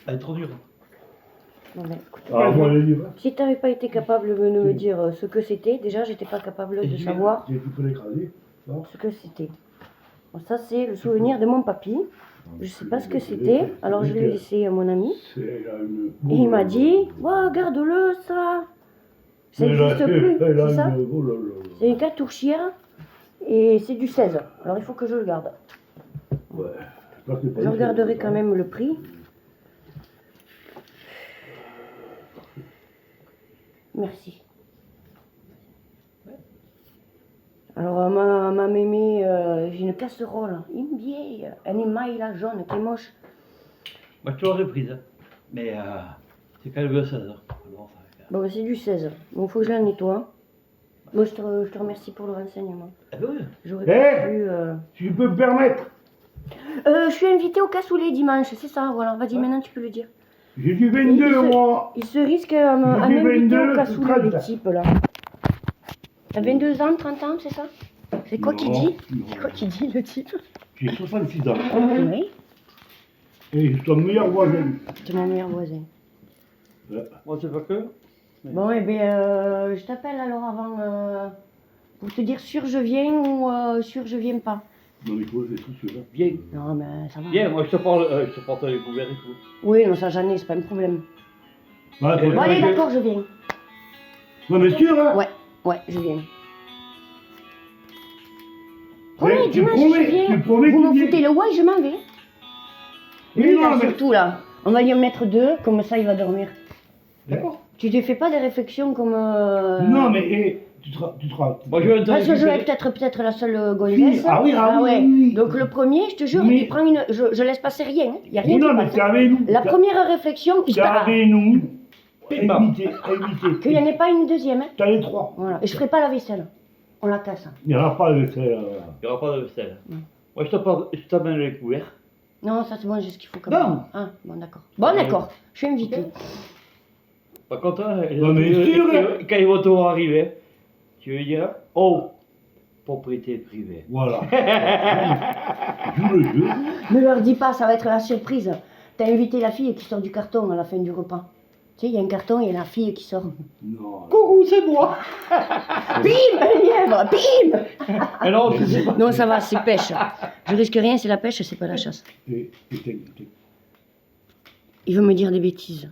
Elle est trop dure. Non, mais écoute, Ah, moi, les livres. si tu n'avais pas été capable de me dire ce que c'était, déjà, j'étais pas capable de savoir Tu peux l'écraser. Non. ce que c'était. Bon, ça, c'est le souvenir de mon papy. Je sais pas ce que c'était, alors je l'ai laissé à mon ami. C'est là une. Et il m'a dit, ouais, garde-le, ça. Ça n'existe plus, c'est ça? Oh là là. C'est une cartouchière et c'est du 16. Alors il faut que je le garde. Ouais. Je regarderai quand même le prix. Merci. Alors ma mémé, j'ai une casserole, une vieille, elle est maille là, jaune, qui est moche. Moi, je l'aurais prise. Hein. Mais c'est quand même le 16. Alors, ça va faire. Bon, c'est du 16. Bon, faut que je la nettoie. Bon, je te remercie pour le renseignement. Ah ben oui. J'aurais Eh, pas pu... Si tu peux me permettre, je suis invitée au cassoulet dimanche, c'est ça, voilà. Vas-y, Ouais. maintenant tu peux le dire. j'ai du 22 moi. Il se risque à J'ai m'inviter 22, au cassoulet, les 30. types là. T'as 22 ans, 30 ans, c'est ça? C'est quoi qu'il Non, dit? non. C'est quoi qu'il dit, le type? J'ai 66 ans. Oui, Et je suis ton meilleur voisin. c'est mon meilleur voisin. Moi, c'est pas que. Bon, eh bien, je t'appelle alors avant pour te dire sûr je viens ou sûr je viens pas. Non mais quoi, c'est tout sûr. Viens. Non, mais ça va. Viens, moi, je te porte les couverts et tout. Oui, non, ça j'en ai, c'est pas un problème. Ouais, Eh, Bon, allez, d'accord, je viens. non mais sûr, hein. Ouais, je viens. Ouais, Promis, tu dimanche, promets, je viens. tu promets, Vous tu me viens. foutez le ouais, je m'en vais. Mais Lui, non, là, mais- surtout, là. On va lui en mettre 2, comme ça, il va dormir. D'accord. Tu te fais pas des réflexions comme... Non mais tu te rends. Moi, je vais Parce que je vais récupérer. peut-être la seule gonzesse. Ah oui, ouais. oui. Donc le premier, je te jure, Mais- il prend une... Je laisse passer rien. Il n'y a rien Non qui mais passe. c'est avec nous. La première réflexion, je C'est pars. avec nous. Bam. Éviter. Qu'il n'y en ait pas une deuxième. Hein. T'as les 3. Voilà. Et je ferai pas la vaisselle. On la casse. Il n'y aura pas de vaisselle. Il n'y aura pas de vaisselle. Non. Moi, je t'amène les couverts. Non, ça c'est bon, j'ai ce qu'il faut quand Non. même. Ah, bon, d'accord. Bon, d'accord. Je suis invitée. Par contre, hein, Non, mais sûr, hein. quand ils vont te voir arriver, tu veux dire, oh, propriété privée. Voilà. Joue le jeu. Ne leur dis pas, ça va être la surprise. T'as invité la fille qui sort du carton à la fin du repas. Tu sais, il y a un carton et la fille qui sort. Non. Coucou, c'est moi. Bim, un lièvre, bim. Alors, je sais pas. Non, ça va, c'est pêche. Je risque rien, c'est la pêche, c'est pas la chasse. Putain. Il veut me dire des bêtises.